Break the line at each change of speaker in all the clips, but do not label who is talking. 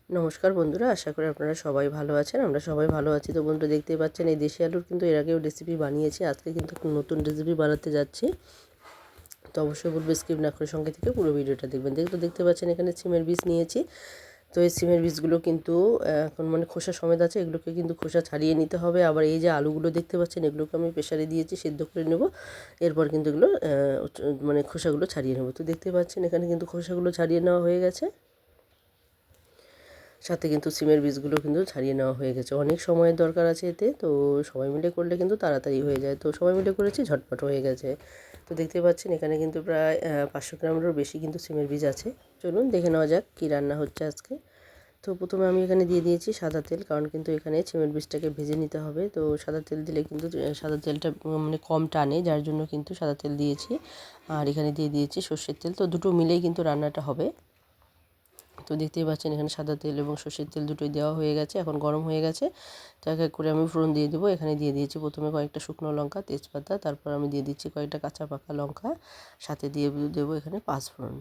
নমস্কার বন্ধুরা, আশা করি আপনারা সবাই ভালো আছেন। আমরা সবাই ভালো আছি। তো বন্ধুরা, দেখতেই পাচ্ছেন এই দেশি আলুর কিন্তু এর আগেও রেসিপি বানিয়েছি। আজকে কিন্তু নতুন রেসিপি বানাতে যাচ্ছি। তো অবশ্যই বলবো স্কিপ না করে সঙ্গে থেকে পুরো ভিডিওটা দেখবেন। দেখতে পাচ্ছেন এখানে সিমের বীজ নিয়েছি। তো এই সিমের বীজগুলো কিন্তু এখন খোসা সমেত আছে, এগুলোকে কিন্তু খোসা ছাড়িয়ে নিতে হবে। আবার এই যে আলুগুলো দেখতে পাচ্ছেন, এগুলোকে আমি প্রেসারে দিয়েছি, সিদ্ধ করে নেব। এরপর কিন্তু এগুলো খোসাগুলো ছাড়িয়ে নেব। তো দেখতে পাচ্ছেন এখানে কিন্তু খোসাগুলো ছাড়িয়ে নেওয়া হয়ে গেছে, সাথে কিন্তু সিমের বীজগুলো কিন্তু ছাড়িয়ে নেওয়া হয়ে গেছে। অনেক সময়ের দরকার আছে এতে, তো সবাই মিলে করলে কিন্তু তাড়াতাড়ি হয়ে যায়। তো সবাই মিলে করেছি, ঝটপট হয়ে গেছে। তো দেখতে পাচ্ছেন এখানে কিন্তু প্রায় 500 গ্রামেরও বেশি কিন্তু সিমের বীজ আছে। চলুন দেখে নেওয়া যাক কী রান্না হচ্ছে আজকে। তো প্রথমে আমি এখানে দিয়ে দিয়েছি সাদা তেল, কারণ কিন্তু এখানে সিমের বীজটাকে ভেজে নিতে হবে। তো সাদা তেল দিলে কিন্তু সাদা তেলটা কম টানে, যার জন্য কিন্তু সাদা তেল দিয়েছি। আর এখানে দিয়ে দিয়েছি সর্ষের তেল। তো দুটো মিলেই কিন্তু রান্নাটা হবে। তো দেখতেই পাচ্ছেন এখানে সাদা তেল এবং সর্ষের তেল দুটোই দেওয়া হয়ে গেছে, এখন গরম হয়ে গেছে। তো এক এক করে আমি ফোড়ন দিয়ে দেবো। এখানে দিয়ে দিয়েছি প্রথমে কয়েকটা শুকনো লঙ্কা, তেজপাতা, তারপর আমি দিয়ে দিচ্ছি কয়েকটা কাঁচা পাকা লঙ্কা, সাথে দিয়ে দেবো এখানে পাঁচফোড়ন।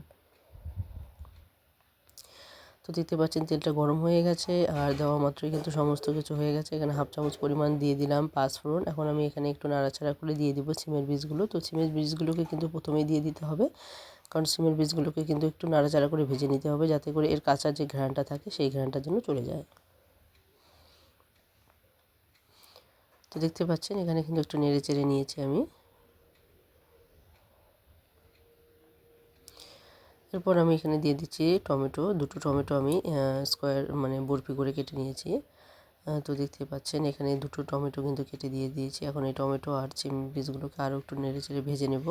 তো দেখতে পাচ্ছেন তেলটা গরম হয়ে গেছে, আর দেওয়া মাত্রই কিন্তু সমস্ত কিছু হয়ে গেছে। এখানে হাফ চামচ পরিমাণ দিয়ে দিলাম পাঁচফোড়ন। এখন আমি এখানে একটু নাড়াচাড়া করে দিয়ে দিব সিমের বীজগুলো। তো সিমের বীজগুলোকে কিন্তু প্রথমেই দিয়ে দিতে হবে, কারণ সিমের বীজগুলোকে কিন্তু একটু নাড়াচাড়া করে ভেজে নিতে হবে, যাতে করে এর কাঁচা যে ঘ্রাণটা থাকে সেই ঘ্রাণটা যেন চলে যায়। তো দেখতে পাচ্ছেন এখানে কিন্তু একটু নেড়ে চেড়ে নিয়েছি আমি। এরপর আমি এখানে দিয়ে দিচ্ছি টমেটো, দুটো টমেটো আমি স্কোয়ার বরফি করে কেটে নিয়েছি। তো দেখতে পাচ্ছেন এখানে দুটো টমেটো কিন্তু কেটে দিয়ে দিয়েছি। এখন এই টমেটো আর সিম বীজগুলোকে আরও একটু নেড়ে চেড়ে ভেজে নেব।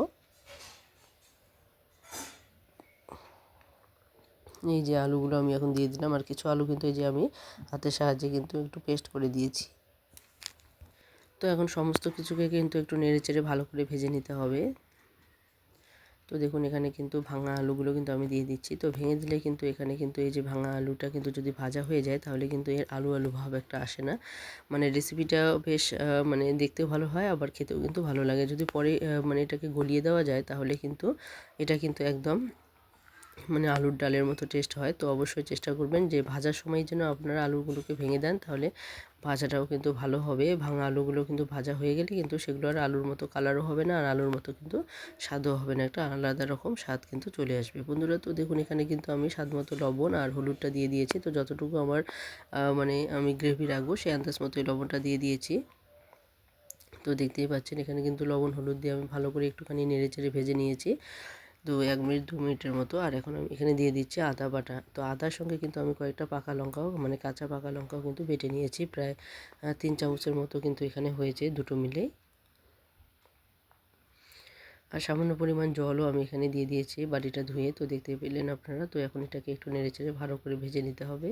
এই যে আলুগুলো আমি এখন দিয়ে দিলাম, আর কিছু আলু কিন্তু এই যে আমি হাতের সাহায্যে কিন্তু একটু পেস্ট করে দিয়েছি। তো এখন সমস্ত কিছুকে কিন্তু একটু নেড়ে চেড়ে ভালো করে ভেজে নিতে হবে। তো দেখুন এখানে কিন্তু ভাঙা আলুগুলো কিন্তু আমি দিয়ে দিচ্ছি। তো ভেঙে দিলে কিন্তু এখানে কিন্তু এই যে ভাঙা আলুটা কিন্তু যদি ভাজা হয়ে যায়, তাহলে কিন্তু এর আলু আলু ভাব একটা আসে না। রেসিপিটা বেশ দেখতেও ভালো হয়, আবার খেতেও কিন্তু ভালো লাগে। যদি পরে এটাকে গলিয়ে দেওয়া যায়, তাহলে কিন্তু এটা কিন্তু একদম আলুর ডালের মতো টেস্ট হয়। তো অবশ্যই চেষ্টা করবেন যে ভাজার সময় যেন আপনারা আলুগুলোকে ভেঙে দেন, তাহলে ভাজাটাও কিন্তু ভালো হবে। ভাঙা আলুগুলো কিন্তু ভাজা হয়ে গেলে কিন্তু সেগুলো আর আলুর মতো কালারও হবে না, আর আলুর মতো কিন্তু স্বাদও হবে না, একটা আলাদা রকম স্বাদ কিন্তু চলে আসবে বন্ধুরা। তো দেখুন এখানে কিন্তু আমি স্বাদ মতো লবণ আর হলুদটা দিয়ে দিয়েছি। তো যতটুকু আমার আমি গ্রেভি রাখবো সেই আন্দাজ মতোই লবণটা দিয়ে দিয়েছি। তো দেখতেই পাচ্ছেন এখানে কিন্তু লবণ হলুদ দিয়ে আমি ভালো করে একটুখানি নেড়ে চেড়ে ভেজে নিয়েছি, 1 মিনিট 2 মিনিটের মতো। আর এখন আমি এখানে দিয়ে দিচ্ছি আদা বাটা। তো আদার সঙ্গে কিন্তু আমি কয়েকটা পাকা লঙ্কাও কাঁচা পাকা লঙ্কাও কিন্তু বেটে নিয়েছি, প্রায় 3 চামচের মতো কিন্তু এখানে হয়েছে দুটো মিলেই। আর সামান্য পরিমাণ জলও আমি এখানে দিয়ে দিয়েছি বাটিটা ধুয়ে। তো দেখতে পেলেন আপনারা। তো এখন এটাকে একটু নেড়েচেড়ে ভালো করে ভেজে নিতে হবে।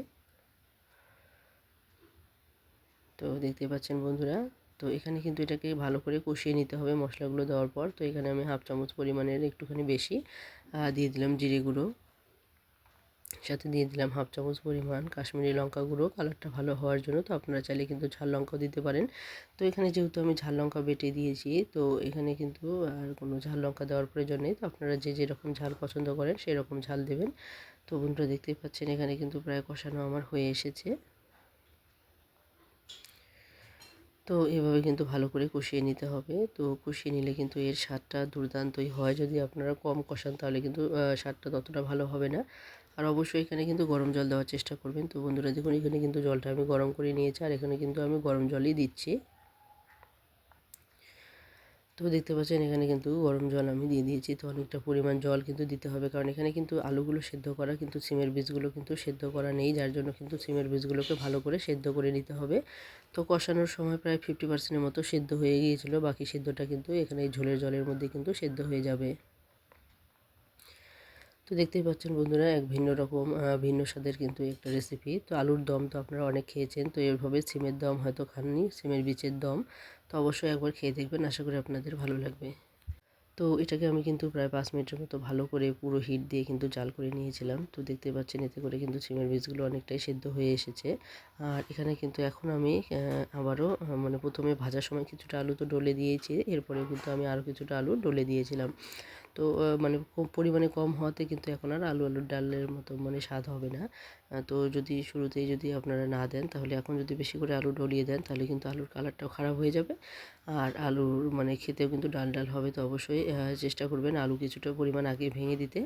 তো দেখতে পাচ্ছেন বন্ধুরা, তো এখানে কিন্তু এটাকে ভালো করে কষিয়ে নিতে হবে মশলাগুলো দেওয়ার পর। তো এখানে আমি হাফ চামচ পরিমাণের একটুখানি বেশি দিয়ে দিলাম জিরে গুঁড়ো, সাথে দিয়ে দিলাম হাফ চামচ পরিমাণ কাশ্মীরি লঙ্কা গুঁড়ো, কালারটা ভালো হওয়ার জন্য। তো আপনারা চাইলে কিন্তু ঝাল লঙ্কাও দিতে পারেন। তো এখানে যেহেতু আমি ঝাল লঙ্কা বেটে দিয়েছি, তো এখানে কিন্তু আর কোনো ঝাল লঙ্কা দেওয়ার প্রয়োজন নেই। তো আপনারা যে যেরকম ঝাল পছন্দ করেন সেরকম ঝাল দেবেন। তো বন্ধুরা দেখতেই পাচ্ছেন এখানে কিন্তু প্রায় কষানো আমার হয়ে এসেছে। তো এভাবে কিন্তু ভালো করে কষিয়ে নিতে হবে। তো কষিয়ে নিলে কিন্তু এর স্বাদটা দুর্দান্তই হয়। যদি আপনারা কম কষান, তাহলে কিন্তু স্বাদটা ততটা ভালো হবে না। আর অবশ্যই এখানে কিন্তু গরম জল দেওয়ার চেষ্টা করবেন। তো বন্ধুরা দেখুন এখানে কিন্তু জলটা আমি গরম করে নিয়েছি, আর এখানে কিন্তু আমি গরম জলই দিচ্ছি। তো দেখতে পাচ্ছেন এখানে কিন্তু গরম জল আমি দিয়ে দিয়েছি। তো অনেকটা পরিমাণ জল কিন্তু দিতে হবে, কারণ এখানে কিন্তু আলুগুলো সেদ্ধ করা, কিন্তু সিমের বীজগুলো কিন্তু সেদ্ধ করা নেই, যার জন্য কিন্তু সিমের বীজগুলোকে ভালো করে সেদ্ধ করে নিতে হবে। তো কষানোর সময় প্রায় 50% মতো সেদ্ধ হয়ে গিয়েছিল, বাকি সেদ্ধটা কিন্তু এখানে এই ঝোলের জলের মধ্যে কিন্তু সেদ্ধ হয়ে যাবে। তো দেখতেই পাচ্ছেন বন্ধুরা, এক ভিন্ন রকম ভিন্ন স্বাদের কিন্তু একটা রেসিপি। তো আলুর দম তো আপনারা অনেক খেয়েছেন, তো এভাবে সিমের দম হয়তো খাননি, সিমের বীজের দম। তো অবশ্যই একবার খেয়ে দেখবেন, আশা করি আপনাদের ভালো লাগবে। তো এটাকে আমি কিন্তু প্রায় 5 মিনিটের মতো ভালো করে পুরো হিট দিয়ে কিন্তু জাল করে নিয়েছিলাম। তো দেখতে পাচ্ছেন এতে করে কিন্তু সিমের বীজগুলো অনেকটাই সেদ্ধ হয়ে এসেছে। আর এখানে কিন্তু এখন আমি আবারও প্রথমে ভাজার সময় কিছুটা আলু তো ডলে দিয়েছি, এরপরেও কিন্তু আমি আরও কিছুটা আলু ডলে দিয়েছিলাম। তো মানে খুব পরিমাণে কম হওয়াতে কিন্তু এখন আর আলুর ডালের মতো মানে স্বাদ হবে না। তো যদি শুরুতেই যদি আপনারা না দেন, তাহলে এখন যদি বেশি করে আলু ডলিয়ে দেন, তাহলে কিন্তু আলুর কালারটাও খারাপ হয়ে যাবে আর আলুর মানে খেতেও কিন্তু ডাল ডাল হবে। তো অবশ্যই চেষ্টা করবেন আলু কিছুটা পরিমাণ আগে ভেঙে দিতে।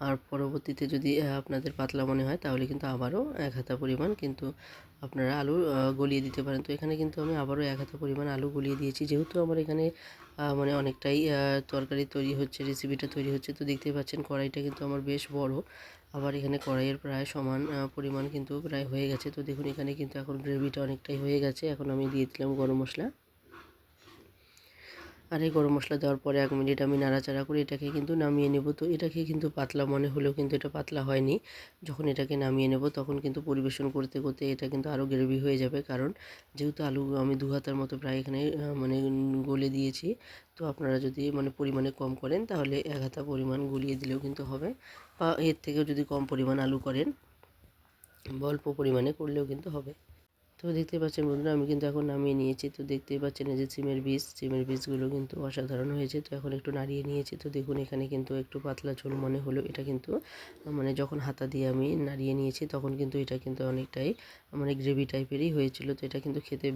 আর পরবর্তীতে যদি আপনাদের পাতলা মনে হয়, তাহলে কিন্তু আবারও 1 হাতা পরিমাণ কিন্তু আপনারা আলু গলিয়ে দিতে পারেন। তো এখানে কিন্তু আমি আবারও 1 হাতা পরিমাণ আলু গলিয়ে দিয়েছি, যেহেতু আমার এখানে মানে অনেকটাই তরকারি তৈরি হচ্ছে, রেসিপিটা তৈরি হচ্ছে। তো দেখতেই পাচ্ছেন কড়াইটা কিন্তু আমার বেশ বড়, আবার এখানে কড়াইয়ের প্রায় সমান পরিমাণ কিন্তু প্রায় হয়ে গেছে। তো দেখুন এখানে কিন্তু এখন গ্রেভিটা অনেকটাই হয়ে গেছে। এখন আমি দিয়ে দিলাম গরম মশলা। আর এই গরম মশলা দেওয়ার পরে 1 মিনিট আমি নাড়াচাড়া করে এটাকে কিন্তু নামিয়ে নেব। তো এটাকে কিন্তু পাতলা মনে হলেও কিন্তু এটা পাতলা হয়নি। যখন এটাকে নামিয়ে নেব, তখন কিন্তু পরিবেশন করতে করতে এটা কিন্তু আরও গ্রেভি হয়ে যাবে, কারণ যেহেতু আলু আমি 2 হাতার মতো প্রায় এখানে মানে গলে দিয়েছি। তো আপনারা যদি মানে পরিমাণে কম করেন, তাহলে 1 হাতা পরিমাণ গলিয়ে দিলেও কিন্তু হবে, বা এর থেকেও যদি কম পরিমাণ আলু করেন, অল্প পরিমাণে করলেও কিন্তু হবে। তো দেখতেই পাচ্ছেন বন্ধুরা, আমি কিন্তু এখন নামিয়ে নিয়েছি। তো দেখতেই পাচ্ছেন এই যে সিমের বীজগুলো কিন্তু অসাধারণ হয়েছে। তো এখন একটু নাড়িয়ে নিয়েছি। তো দেখুন এখানে কিন্তু একটু পাতলা ঝোল মনে হলো, এটা কিন্তু মানে যখন হাতা দিয়ে আমি নাড়িয়ে নিয়েছি, তখন কিন্তু এটা কিন্তু অনেকটাই মানে গ্রেভি টাইপেরই হয়েছিল। তো এটা কিন্তু খেতে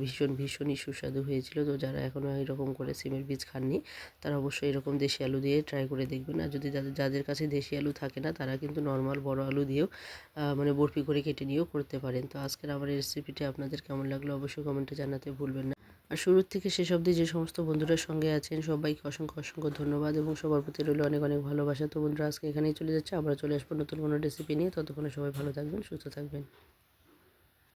ভীষণই সুস্বাদু হয়েছিল। তো যারা এখনও এরকম করে সিমের বীজ খাননি, তারা অবশ্যই এরকম দেশি আলু দিয়ে ট্রাই করে দেখবেন। আর যদি যাদের কাছে দেশি আলু থাকে না, তারা কিন্তু নর্মাল বড় আলু দিয়েও মানে বরফি করে কেটে নিয়েও করতে পারেন। তো আজকের আমার এই রেসিপিটি আপনাদের কেমন লাগলো অবশ্যই কমেন্টে জানাতে ভুলবেন না। আর শুরু থেকে শেষ অবধি যে সমস্ত বন্ধুরা সঙ্গে আছেন, সবাইকে অসংখ্য ধন্যবাদ এবং সবার প্রতি রইল অনেক ভালোবাসা। তো বন্ধুরা, আজকে এখানেই চলে যাচ্ছে, আবার চলে আসবো নতুন কোনো রেসিপি নিয়ে। ততক্ষণে সবাই ভালো থাকবেন, সুস্থ থাকবেন।